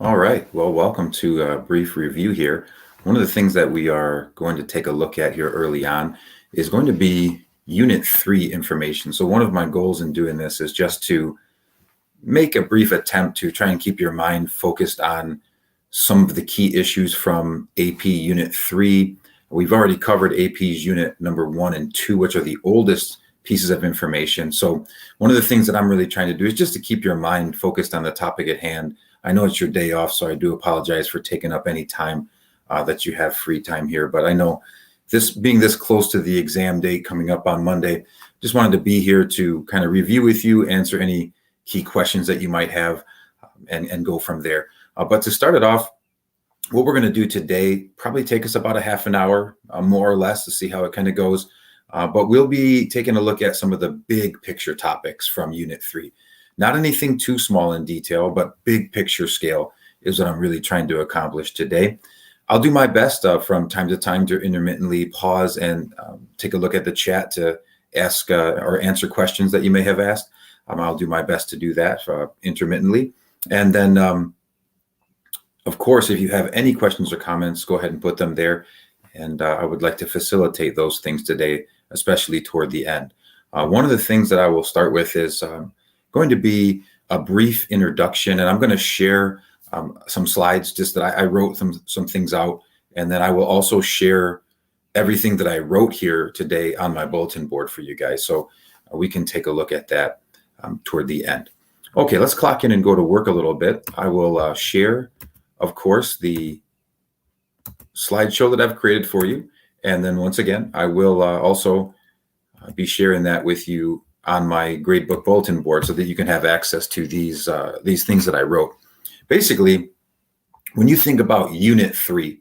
All right. Well, welcome to a brief review here. One of the things that we are going to take a look at here early on is going to be Unit 3 information. So one of my goals in doing this is just to make a brief attempt to try and keep your mind focused on some of the key issues from AP Unit 3. We've already covered AP's Unit number 1 and 2, which are the oldest pieces of information. So one of the things that I'm really trying to do is just to keep your mind focused on the topic at hand. I know it's your day off, so I do apologize for taking up any time that you have free time here. But I know this being this close to the exam date coming up on Monday, just wanted to be here to kind of review with you, answer any key questions that you might have, and go from there. But to start it off, what we're going to do today probably take us about a half an hour, more or less, to see how it kind of goes. But we'll be taking a look at some of the big picture topics from Unit 3. Not anything too small in detail, but big picture scale is what I'm really trying to accomplish today. I'll do my best from time to time to intermittently pause and take a look at the chat to ask or answer questions that you may have asked. I'll do my best to do that intermittently. And then, of course, if you have any questions or comments, go ahead and put them there. And I would like to facilitate those things today, especially toward the end. One of the things that I will start with is going to be a brief introduction, and I'm going to share some slides just that I wrote some things out, and then I will also share everything that I wrote here today on my bulletin board for you guys, so we can take a look at that toward the end. Okay, let's clock in and go to work a little bit. I will share, of course, the slideshow that I've created for you, and then once again, I will also be sharing that with you on my gradebook bulletin board so that you can have access to these things that I wrote. Basically, when you think about Unit 3,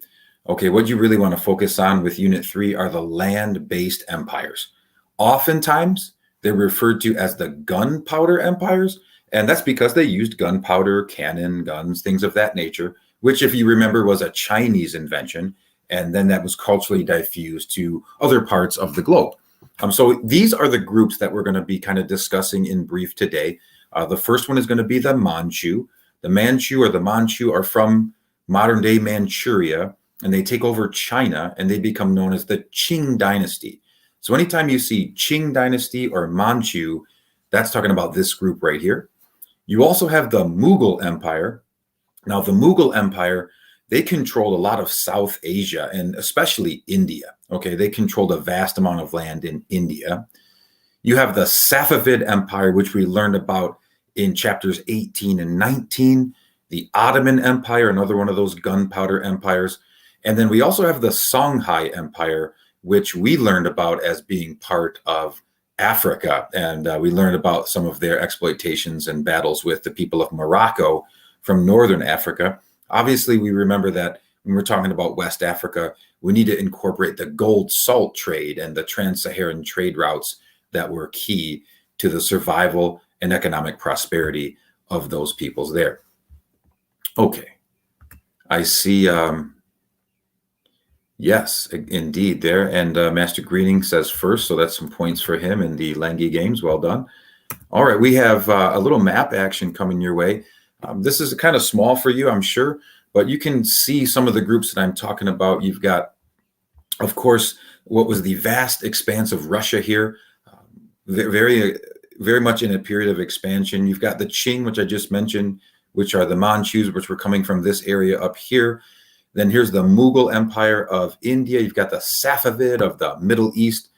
okay, what you really want to focus on with Unit 3 are the land-based empires. Oftentimes, they're referred to as the gunpowder empires, and that's because they used gunpowder, cannon, guns, things of that nature, which, if you remember, was a Chinese invention, and then that was culturally diffused to other parts of the globe. So these are the groups that we're going to be kind of discussing in brief today. The first one is going to be the Manchu. The Manchu or the Manchu are from modern-day Manchuria, and they take over China, and they become known as the Qing dynasty. So anytime you see Qing dynasty or Manchu, that's talking about this group right here. You also have the Mughal Empire. Now, the Mughal Empire, they controlled a lot of South Asia and especially India. Okay, they controlled a vast amount of land in India. You have the Safavid Empire, which we learned about in chapters 18 and 19. The Ottoman Empire, another one of those gunpowder empires. And then we also have the Songhai Empire, which we learned about as being part of Africa. And we learned about some of their exploitations and battles with the people of Morocco from northern Africa. Obviously, we remember that when we're talking about West Africa, we need to incorporate the gold salt trade and the trans-Saharan trade routes that were key to the survival and economic prosperity of those peoples there. Okay, I see, yes, indeed there. And Master Greening says first, so that's some points for him in the Lengi games. Well done. All right, we have a little map action coming your way. This is kind of small for you, I'm sure, but you can see some of the groups that I'm talking about. You've got, of course, what was the vast expanse of Russia here, very, very much in a period of expansion. You've got the Qing, which I just mentioned, which are the Manchus, which were coming from this area up here. Then here's the Mughal Empire of India. You've got the Safavid of the Middle East.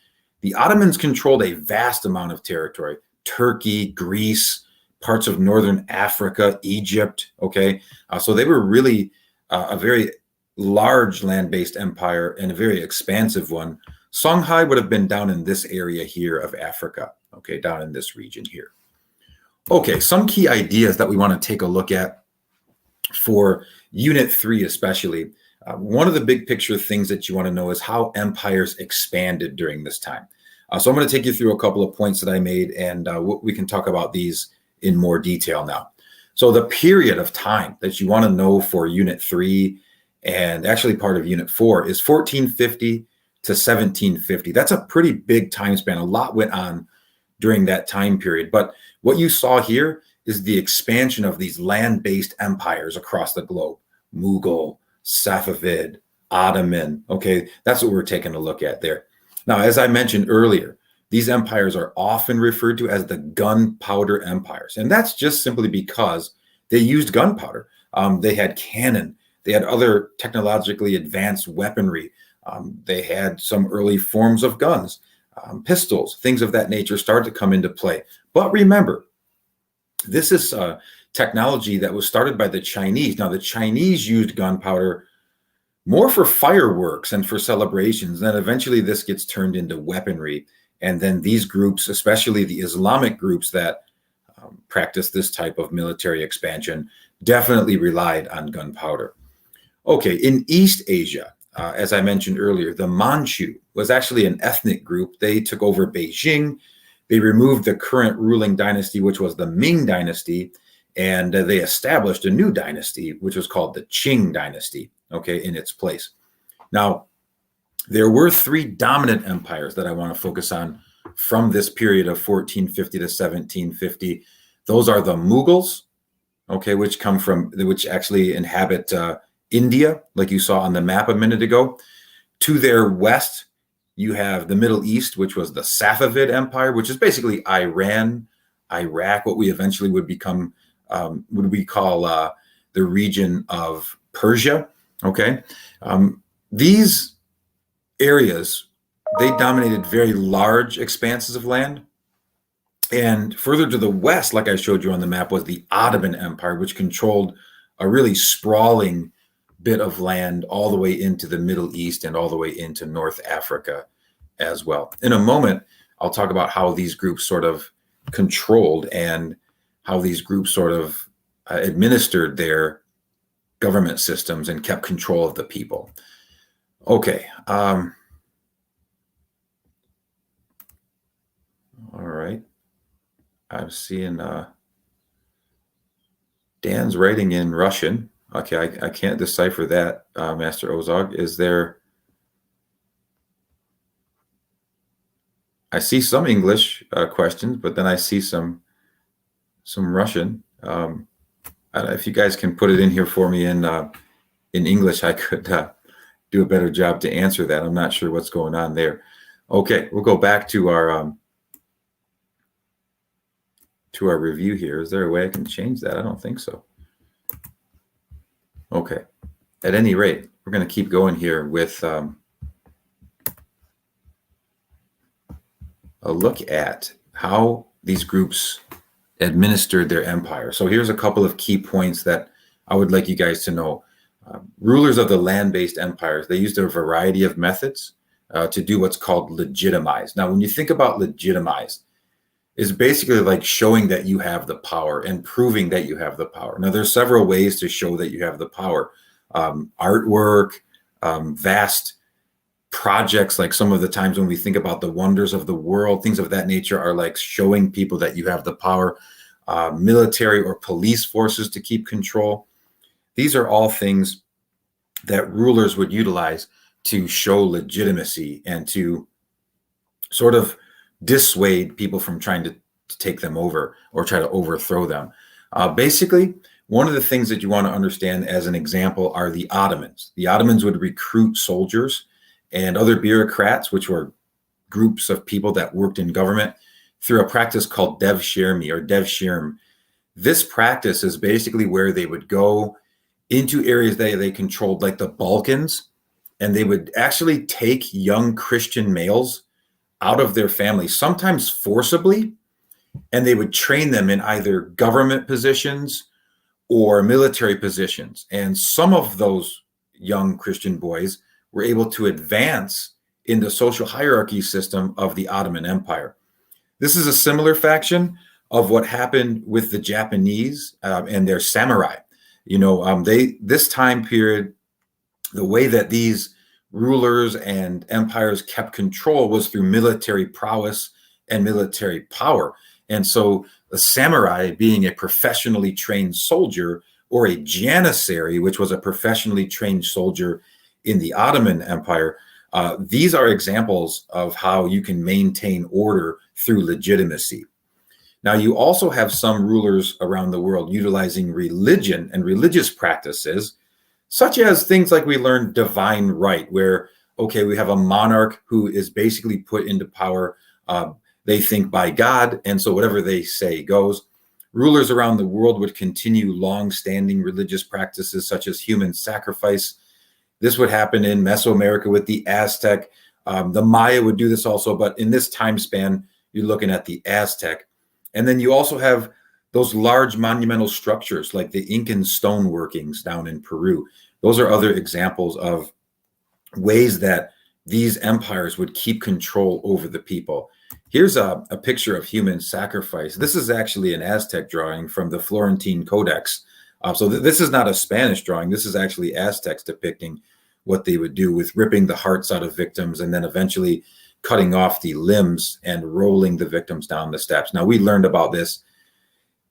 The Ottomans controlled a vast amount of territory: Turkey, Greece, parts of northern Africa, Egypt. Okay, so they were really a very large land-based empire and a very expansive one. Songhai would have been down in this area here of Africa. Okay, down in this region here. Okay, some key ideas that we want to take a look at for Unit 3 especially. One of the big picture things that you want to know is how empires expanded during this time. So I'm going to take you through a couple of points that I made, and we can talk about these in more detail now. So the period of time that you want to know for Unit 3 and actually part of Unit 4 is 1450 to 1750. That's a pretty big time span. A lot went on during that time period. But what you saw here is the expansion of these land-based empires across the globe. Mughal, Safavid, Ottoman. Okay, that's what we're taking a look at there. Now, as I mentioned earlier, these empires are often referred to as the gunpowder empires. And that's just simply because they used gunpowder. They had cannon. They had other technologically advanced weaponry. They had some early forms of guns, pistols, things of that nature started to come into play. But remember, this is technology that was started by the Chinese. Now, the Chinese used gunpowder more for fireworks and for celebrations. Then eventually this gets turned into weaponry. And then these groups, especially the Islamic groups that practice this type of military expansion, definitely relied on gunpowder. Okay, in East Asia, as I mentioned earlier, the Manchu was actually an ethnic group. They took over Beijing. They removed the current ruling dynasty, which was the Ming dynasty, and they established a new dynasty, which was called the Qing dynasty, okay, in its place. Now, there were three dominant empires that I want to focus on from this period of 1450 to 1750. Those are the Mughals, okay, which actually inhabit India, like you saw on the map a minute ago. To their west, you have the Middle East, which was the Safavid Empire, which is basically Iran, Iraq, what we eventually would become, would we call the region of Persia, okay? These areas, they dominated very large expanses of land. And further to the west, like I showed you on the map, was the Ottoman Empire, which controlled a really sprawling bit of land all the way into the Middle East and all the way into North Africa as well. In a moment, I'll talk about how these groups sort of controlled and how these groups sort of administered their government systems and kept control of the people. Okay. All right. I'm seeing Dan's writing in Russian. Okay, I can't decipher that, Master Ozog. Is there... I see some English questions, but then I see some Russian. I don't know if you guys can put it in here for me in English, I could do a better job to answer that. I'm not sure what's going on there. Okay, we'll go back to our review here. Is there a way I can change that? I don't think so. Okay. At any rate, we're going to keep going here with a look at how these groups administered their empire. So here's a couple of key points that I would like you guys to know. Rulers of the land-based empires, they used a variety of methods to do what's called legitimize. Now, when you think about legitimize, it's basically like showing that you have the power and proving that you have the power. Now, there's several ways to show that you have the power. Artwork, vast projects, like some of the times when we think about the wonders of the world, things of that nature are like showing people that you have the power. Military or police forces to keep control. These are all things that rulers would utilize to show legitimacy and to sort of dissuade people from trying to take them over or try to overthrow them. Basically, one of the things that you want to understand as an example are the Ottomans. The Ottomans would recruit soldiers and other bureaucrats, which were groups of people that worked in government, through a practice called devshirme or devshirm. This practice is basically where they would go into areas that they controlled, like the Balkans, and they would actually take young Christian males out of their families, sometimes forcibly, and they would train them in either government positions or military positions. And some of those young Christian boys were able to advance in the social hierarchy system of the Ottoman Empire. This is a similar faction of what happened with the Japanese and their samurai. You know, this time period, the way that these rulers and empires kept control was through military prowess and military power. And so a samurai, being a professionally trained soldier, or a janissary, which was a professionally trained soldier in the Ottoman Empire, these are examples of how you can maintain order through legitimacy. Now, you also have some rulers around the world utilizing religion and religious practices, such as things like we learned divine right, where, okay, we have a monarch who is basically put into power, they think by God, and so whatever they say goes. Rulers around the world would continue long-standing religious practices such as human sacrifice. This would happen in Mesoamerica with the Aztec. The Maya would do this also, but in this time span, you're looking at the Aztec. And then you also have those large monumental structures like the Incan stone workings down in Peru. Those are other examples of ways that these empires would keep control over the people. Here's a picture of human sacrifice. This is actually an Aztec drawing from the Florentine Codex. This is not a Spanish drawing. This is actually Aztecs depicting what they would do with ripping the hearts out of victims and then eventually cutting off the limbs and rolling the victims down the steps. Now, we learned about this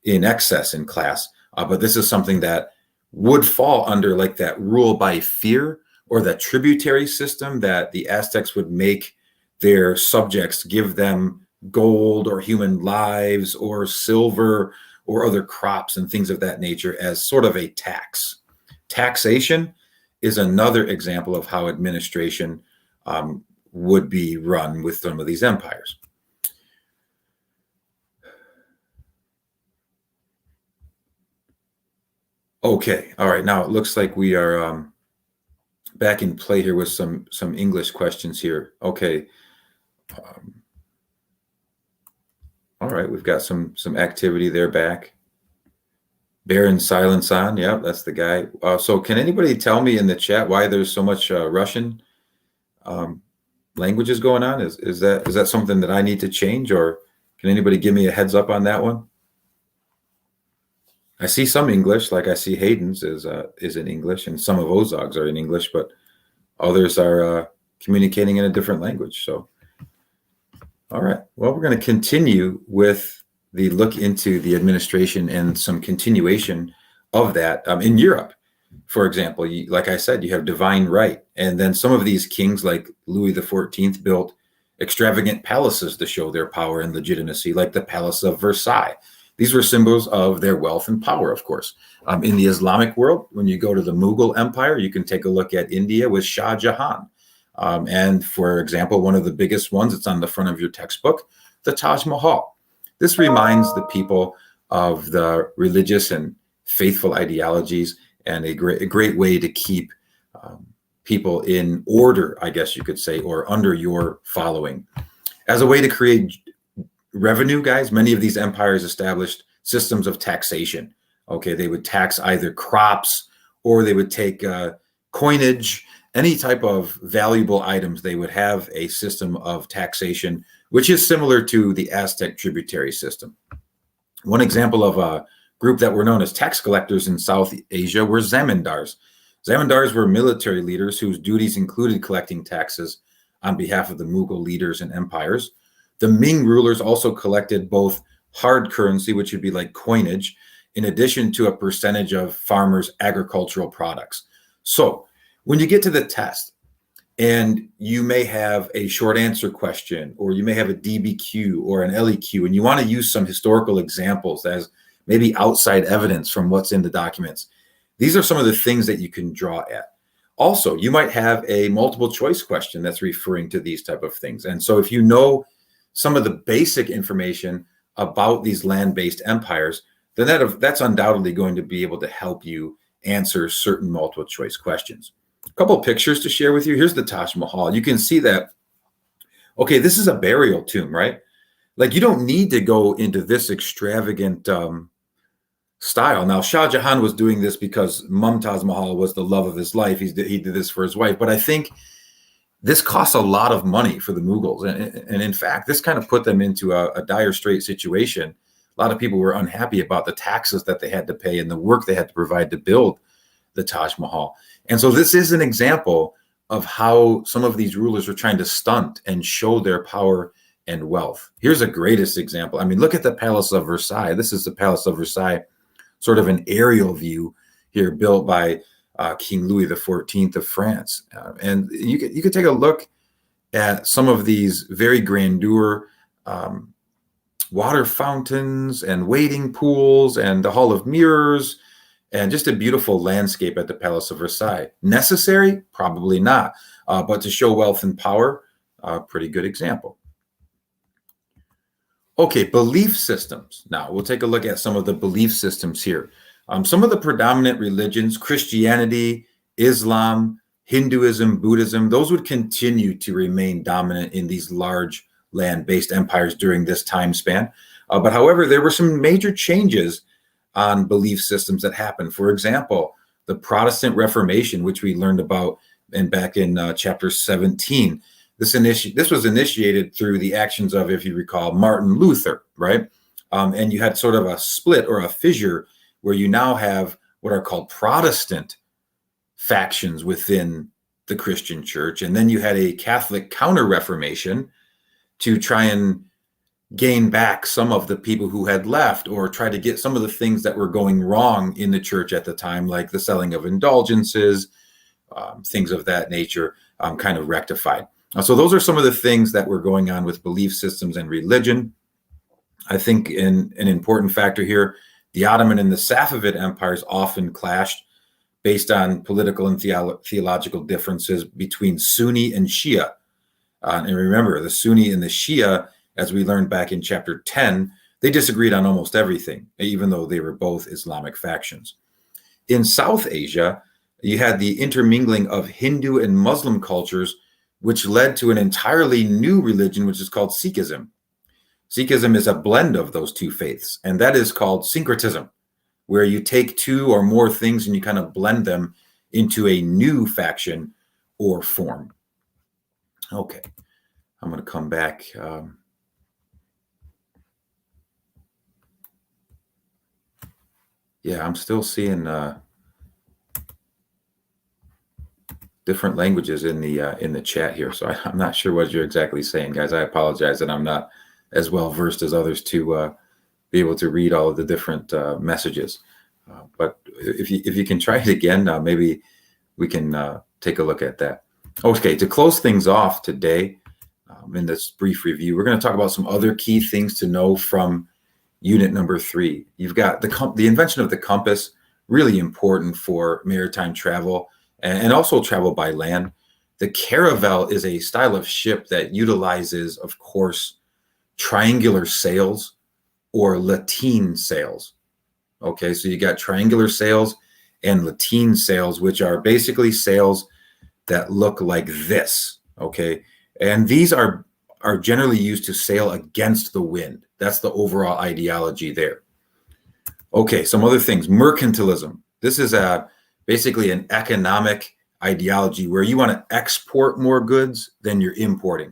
in excess in class, but this is something that would fall under like that rule by fear or that tributary system that the Aztecs would make their subjects give them gold or human lives or silver or other crops and things of that nature as sort of a tax. Taxation is another example of how administration would be run with some of these empires. Okay, all right. Now it looks like we are back in play here with some English questions here. Okay. All right, we've got some activity there back. Baron Silence on, yeah, that's the guy. So can anybody tell me in the chat why there's so much Russian languages going on? Is that something that I need to change, or can anybody give me a heads up on that one? I see some English, like I see Hayden's is in English, and some of Ozog's are in English, but others are communicating in a different language. So, all right. Well, we're going to continue with the look into the administration and some continuation of that in Europe. For example, like I said, you have divine right, and then some of these kings, like Louis XIV, built extravagant palaces to show their power and legitimacy, like the Palace of Versailles. These were symbols of their wealth and power, of course. In the Islamic world, when you go to the Mughal Empire, you can take a look at India with Shah Jahan. And for example, one of the biggest ones, it's on the front of your textbook, the Taj Mahal. This reminds the people of the religious and faithful ideologies, and a great way to keep people in order, I guess you could say, or under your following. As a way to create revenue, guys, many of these empires established systems of taxation. Okay, they would tax either crops or they would take coinage, any type of valuable items. They would have a system of taxation, which is similar to the Aztec tributary system. One example of a group that were known as tax collectors in South Asia were zamindars. Zamindars were military leaders whose duties included collecting taxes on behalf of the Mughal leaders and empires. The Ming rulers also collected both hard currency, which would be like coinage, in addition to a percentage of farmers' agricultural products. So when you get to the test and you may have a short answer question, or you may have a DBQ or an LEQ, and you want to use some historical examples as maybe outside evidence from what's in the documents, these are some of the things that you can draw at. Also, you might have a multiple choice question that's referring to these type of things. And so if you know some of the basic information about these land-based empires, then that's undoubtedly going to be able to help you answer certain multiple choice questions. A couple of pictures to share with you. Here's the Taj Mahal. You can see that, okay, this is a burial tomb, right? Like, you don't need to go into this extravagant style. Now, Shah Jahan was doing this because Mumtaz Mahal was the love of his life. He did this for his wife. But I think this costs a lot of money for the Mughals. And in fact, this kind of put them into a dire straight situation. A lot of people were unhappy about the taxes that they had to pay and the work they had to provide to build the Taj Mahal. And so this is an example of how some of these rulers were trying to stunt and show their power and wealth. Here's a greatest example. I mean, look at the Palace of Versailles. This is the Palace of Versailles, sort of an aerial view here, built by King Louis XIV of France. And you could take a look at some of these very grandeur water fountains and wading pools and the Hall of Mirrors and just a beautiful landscape at the Palace of Versailles. Necessary? Probably not. But to show wealth and power, a pretty good example. Okay, belief systems. Now, we'll take a look at some of the belief systems here. Some of the predominant religions, Christianity, Islam, Hinduism, Buddhism, those would continue to remain dominant in these large land-based empires during this time span. But however, there were some major changes on belief systems that happened. For example, the Protestant Reformation, which we learned about back in chapter 17. This was initiated through the actions of, if you recall, Martin Luther, right? And you had sort of a split or a fissure where you now have what are called Protestant factions within the Christian church. And then you had a Catholic counter-reformation to try and gain back some of the people who had left, or try to get some of the things that were going wrong in the church at the time, like the selling of indulgences, things of that nature, kind of rectified. So those are some of the things that were going on with belief systems and religion. I think an important factor here, the Ottoman and the Safavid empires often clashed based on political and theological differences between Sunni and Shia. And remember, the Sunni and the Shia, as we learned back in chapter 10, they disagreed on almost everything, even though they were both Islamic factions. In South Asia, you had the intermingling of Hindu and Muslim cultures, which led to an entirely new religion, which is called Sikhism. Sikhism is a blend of those two faiths, and that is called syncretism, where you take two or more things and you kind of blend them into a new faction or form. Okay, I'm going to come back. Yeah, I'm still seeing different languages in the chat here, so I'm not sure what you're exactly saying, guys. I apologize that I'm not as well versed as others to be able to read all of the different messages. But if you can try it again, maybe we can take a look at that. Okay, to close things off today in this brief review, we're going to talk about some other key things to know from unit number 3. You've got the invention of the compass, really important for maritime travel and also travel by land. The caravel is a style of ship that utilizes, of course, triangular sails or lateen sails. Okay, so you got triangular sails and lateen sails, which are basically sails that look like this. Okay, and these are generally used to sail against the wind. That's the overall ideology there. Okay, some other things. Mercantilism. This is basically an economic ideology where you want to export more goods than you're importing.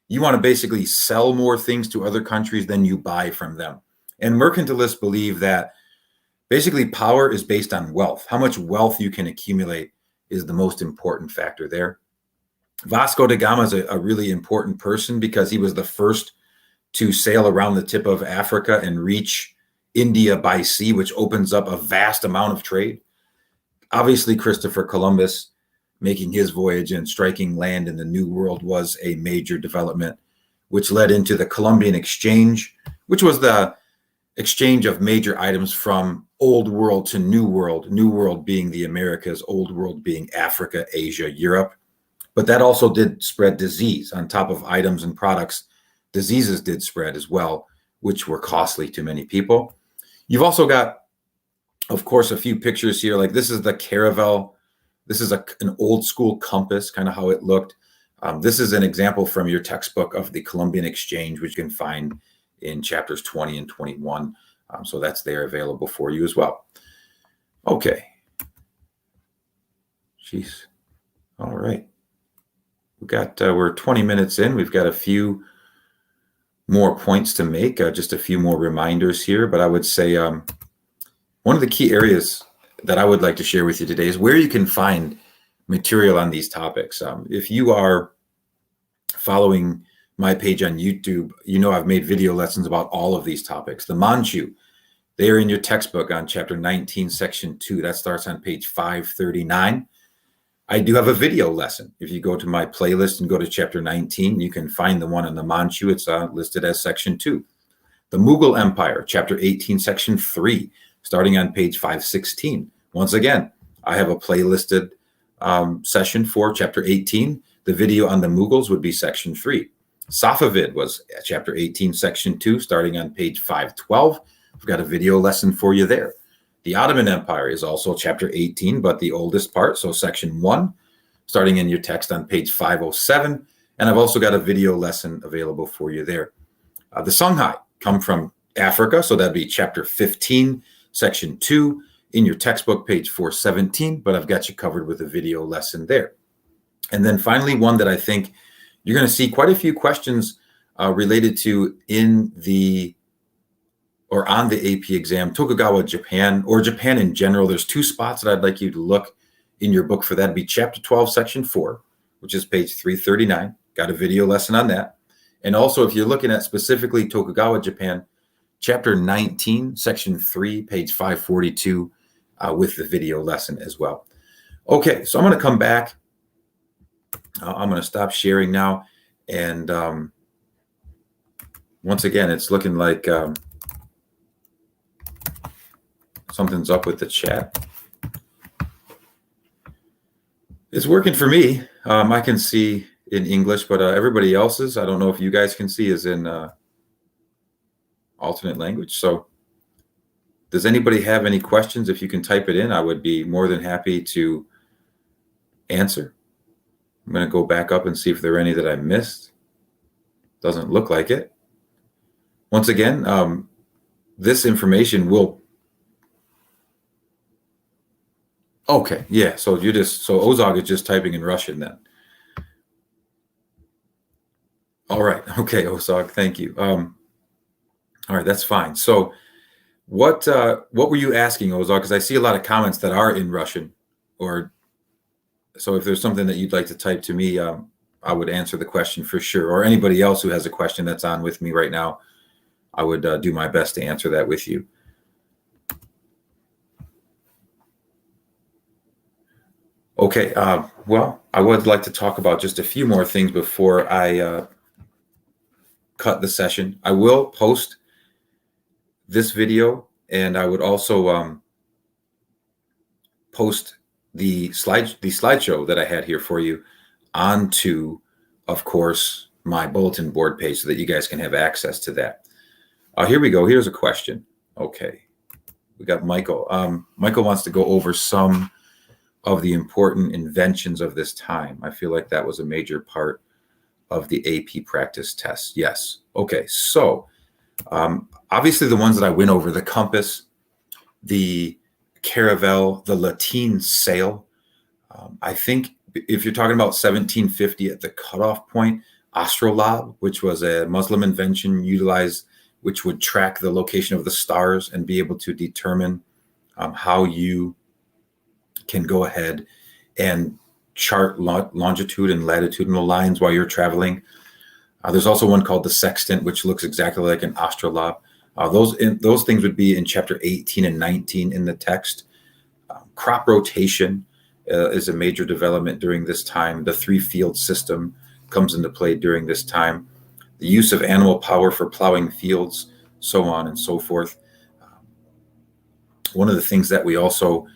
You want to basically sell more things to other countries than you buy from them. And mercantilists believe that basically power is based on wealth. How much wealth you can accumulate is the most important factor there. Vasco da Gama is a really important person because he was the first to sail around the tip of Africa and reach India by sea, which opens up a vast amount of trade. Obviously, Christopher Columbus making his voyage and striking land in the New World was a major development, which led into the Columbian Exchange, which was the exchange of major items from Old World to New World, New World being the Americas, Old World being Africa, Asia, Europe. But that also did spread disease. On top of items and products, diseases did spread as well, which were costly to many people. You've also got, of course, a few pictures here. Like this is the caravel. This is an old school compass, kind of how it looked. This is an example from your textbook of the Columbian Exchange, which you can find in chapters 20 and 21. So that's there available for you as well. Okay. Jeez. All right. We're 20 minutes in. We've got a few more points to make, just a few more reminders here. But I would say one of the key areas that I would like to share with you today is where you can find material on these topics. If you are following my page on YouTube, you know I've made video lessons about all of these topics. The Manchu, they are in your textbook on chapter 19, section 2. That starts on page 539. I do have a video lesson. If you go to my playlist and go to chapter 19, you can find the one on the Manchu. It's listed as section 2. The Mughal Empire, chapter 18, section 3, starting on page 516. Once again, I have a playlisted session for chapter 18. The video on the Mughals would be section 3. Safavid was chapter 18, section 2, starting on page 512. I've got a video lesson for you there. The Ottoman Empire is also chapter 18, but the oldest part, so section 1, starting in your text on page 507. And I've also got a video lesson available for you there. The Songhai come from Africa, so that'd be chapter 15, section 2, in your textbook, page 417, but I've got you covered with a video lesson there. And then finally, one that I think you're going to see quite a few questions related to in the or on the AP exam, Tokugawa, Japan, or Japan in general. There's 2 spots that I'd like you to look in your book for. That'd be chapter 12, section 4, which is page 339. Got a video lesson on that. And also, if you're looking at specifically Tokugawa, Japan, chapter 19, section 3, page 542, with the video lesson as well. Okay, so I'm going to come back. I'm going to stop sharing now. And once again, it's looking like something's up with the chat. It's working for me. I can see in English, but everybody else's, I don't know if you guys can see, is in alternate language. So does anybody have any questions? If you can type it in, I would be more than happy to answer. I'm going to go back up and see if there are any that I missed. Doesn't look like it. Once again, this information will. Okay, yeah. So Ozog is just typing in Russian then. All right. Okay, Ozog, thank you. All right, that's fine. So what were you asking, Ozog? Because I see a lot of comments that are in Russian. Or so if there's something that you'd like to type to me, I would answer the question for sure. Or anybody else who has a question that's on with me right now, I would do my best to answer that with you. Okay, well, I would like to talk about just a few more things before I cut the session. I will post this video, and I would also post the slideshow that I had here for you onto, of course, my bulletin board page so that you guys can have access to that. Here we go. Here's a question. Okay, we got Michael. Michael wants to go over some of the important inventions of this time. I feel like that was a major part of the AP practice test. Yes. Okay. So obviously the ones that I went over, the compass, the caravel, the lateen sail. I think if you're talking about 1750 at the cutoff point, astrolabe, which was a Muslim invention utilized, which would track the location of the stars and be able to determine how you can go ahead and chart longitude and latitudinal lines while you're traveling. There's also one called the sextant, which looks exactly like an astrolabe. Those things would be in chapter 18 and 19 in the text. Crop rotation is a major development during this time. The 3-field system comes into play during this time. The use of animal power for plowing fields, so on and so forth. One of the things that we also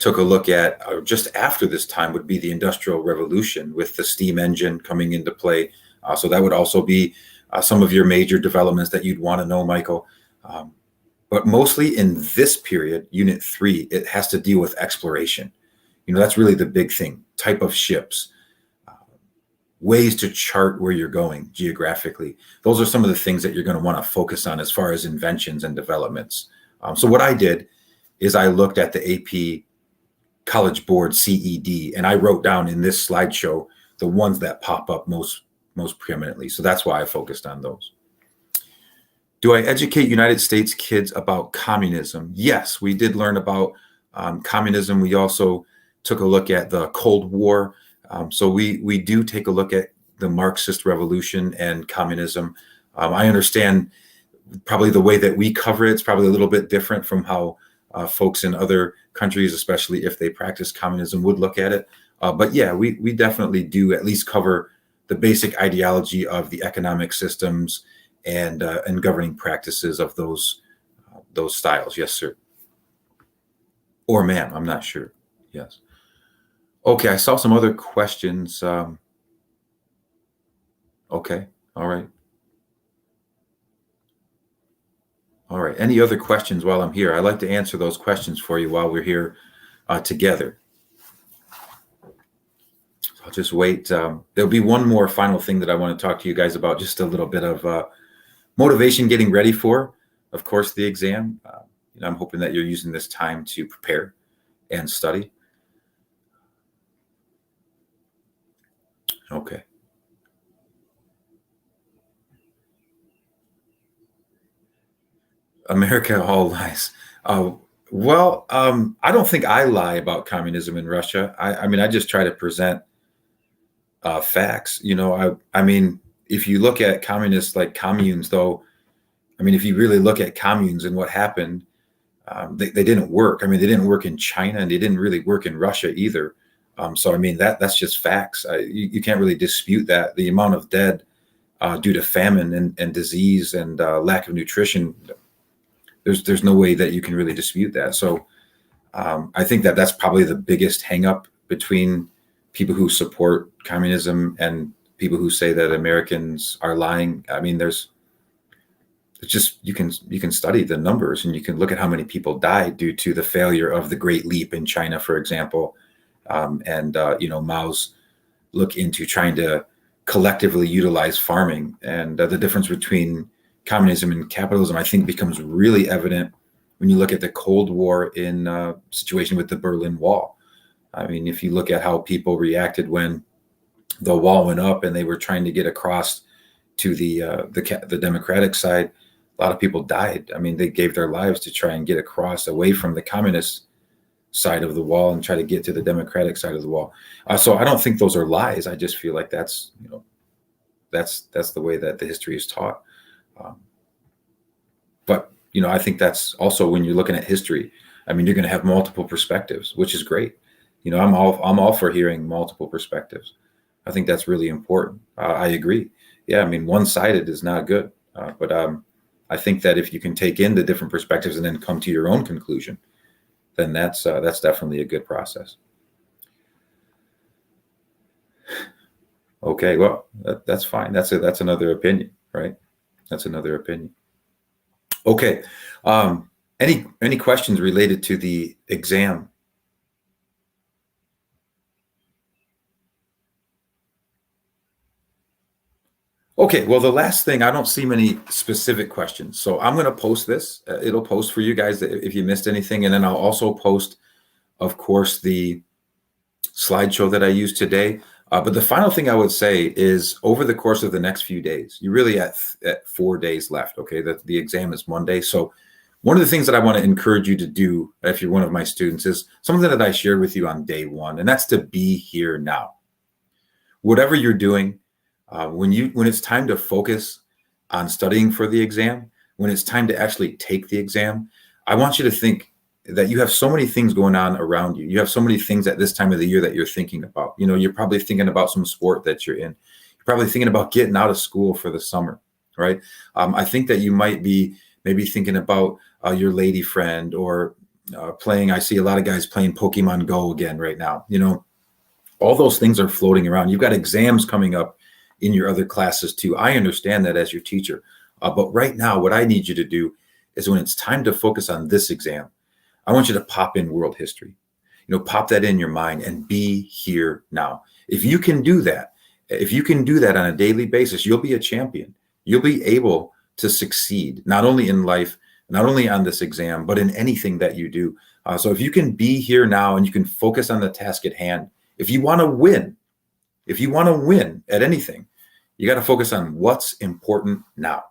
took a look at just after this time would be the Industrial Revolution with the steam engine coming into play. So that would also be some of your major developments that you'd want to know, Michael. But mostly in this period, Unit 3, it has to deal with exploration. That's really the big thing. Type of ships, ways to chart where you're going geographically. Those are some of the things that you're going to want to focus on as far as inventions and developments. So what I did is I looked at the AP College Board CED, and I wrote down in this slideshow the ones that pop up most preeminently. So that's why I focused on those. Do I educate United States kids about communism? Yes, we did learn about communism. We also took a look at the Cold War. So we do take a look at the Marxist revolution and communism. I understand probably the way that we cover it's probably a little bit different from how folks in other countries, especially if they practice communism, would look at it. But yeah, we definitely do at least cover the basic ideology of the economic systems and governing practices of those styles. Yes, sir. Or ma'am, I'm not sure. Yes. Okay, I saw some other questions. Okay, all right. All right. Any other questions while I'm here? I'd like to answer those questions for you while we're here together. I'll just wait. There'll be one more final thing that I want to talk to you guys about, just a little bit of motivation getting ready for, of course, the exam. I'm hoping that you're using this time to prepare and study. Okay. America all lies. I don't think I lie about communism in Russia. I mean, I just try to present facts. I mean, if you look at communists like communes, though, I mean, if you really look at communes and what happened, they didn't work. I mean, they didn't work in China, and they didn't really work in Russia either. So, I mean, that's just facts. You can't really dispute that. The amount of dead due to famine and disease and lack of nutrition, there's no way that you can really dispute that. So I think that that's probably the biggest hang up between people who support communism and people who say that Americans are lying. I mean, it's just, you can study the numbers, and you can look at how many people died due to the failure of the Great Leap in China, for example. Mao's look into trying to collectively utilize farming, and the difference between communism and capitalism, I think, becomes really evident when you look at the Cold War in situation with the Berlin Wall. I mean, if you look at how people reacted when the wall went up and they were trying to get across to the Democratic side, a lot of people died. I mean, they gave their lives to try and get across away from the communist side of the wall and try to get to the Democratic side of the wall. So I don't think those are lies. I just feel like that's the way that the history is taught. But I think that's also, when you're looking at history, I mean, you're going to have multiple perspectives, which is great. I'm all for hearing multiple perspectives. I think that's really important. I agree. Yeah, I mean, one-sided is not good. But I think that if you can take in the different perspectives and then come to your own conclusion, then that's definitely a good process. Okay, well, that's fine. That's another opinion, right? That's another opinion. Okay. Any questions related to the exam? Okay, well, the last thing, I don't see many specific questions. So I'm going to post this. It'll post for you guys if you missed anything. And then I'll also post, of course, the slideshow that I used today. But the final thing I would say is, over the course of the next few days, you're really at 4 days left. Okay, the exam is Monday. So one of the things that I want to encourage you to do, if you're one of my students, is something that I shared with you on day one, and that's to be here now. Whatever you're doing, when it's time to focus on studying for the exam, when it's time to actually take the exam, I want you to think that you have so many things going on around you. You have so many things at this time of the year that you're thinking about. You're probably thinking about some sport that you're in. You're probably thinking about getting out of school for the summer, right? I think that you might be maybe thinking about your lady friend, or playing. I see a lot of guys playing Pokemon Go again right now. All those things are floating around. You've got exams coming up in your other classes too. I understand that as your teacher. But right now, what I need you to do is, when it's time to focus on this exam, I want you to pop in world history. Pop that in your mind and be here now. If you can do that on a daily basis, you'll be a champion. You'll be able to succeed, not only in life, not only on this exam, but in anything that you do. So if you can be here now and you can focus on the task at hand, if you want to win at anything, you got to focus on what's important now.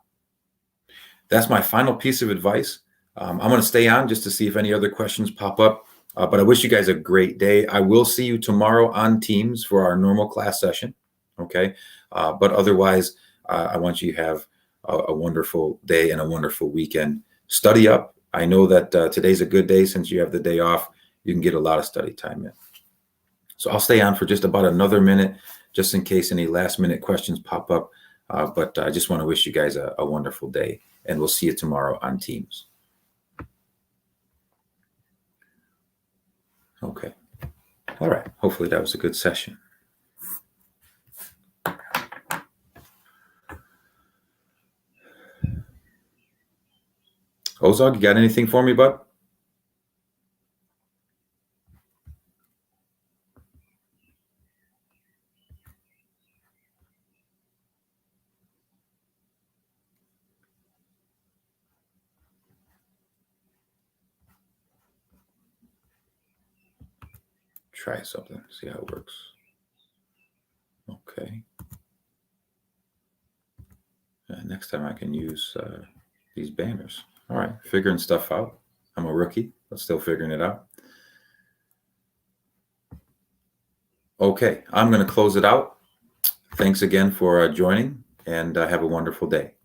That's my final piece of advice. I'm going to stay on just to see if any other questions pop up. But I wish you guys a great day. I will see you tomorrow on Teams for our normal class session. Okay. But otherwise, I want you to have a wonderful day and a wonderful weekend. Study up. I know that today's a good day. Since you have the day off, you can get a lot of study time in. So I'll stay on for just about another minute, just in case any last minute questions pop up. But I just want to wish you guys a wonderful day, and we'll see you tomorrow on Teams. Okay. All right. Hopefully that was a good session. Ozog, you got anything for me, bud? Try something, see how it works. Okay. Next time I can use these banners. All right, figuring stuff out. I'm a rookie, but still figuring it out. Okay, I'm going to close it out. Thanks again for joining, and have a wonderful day.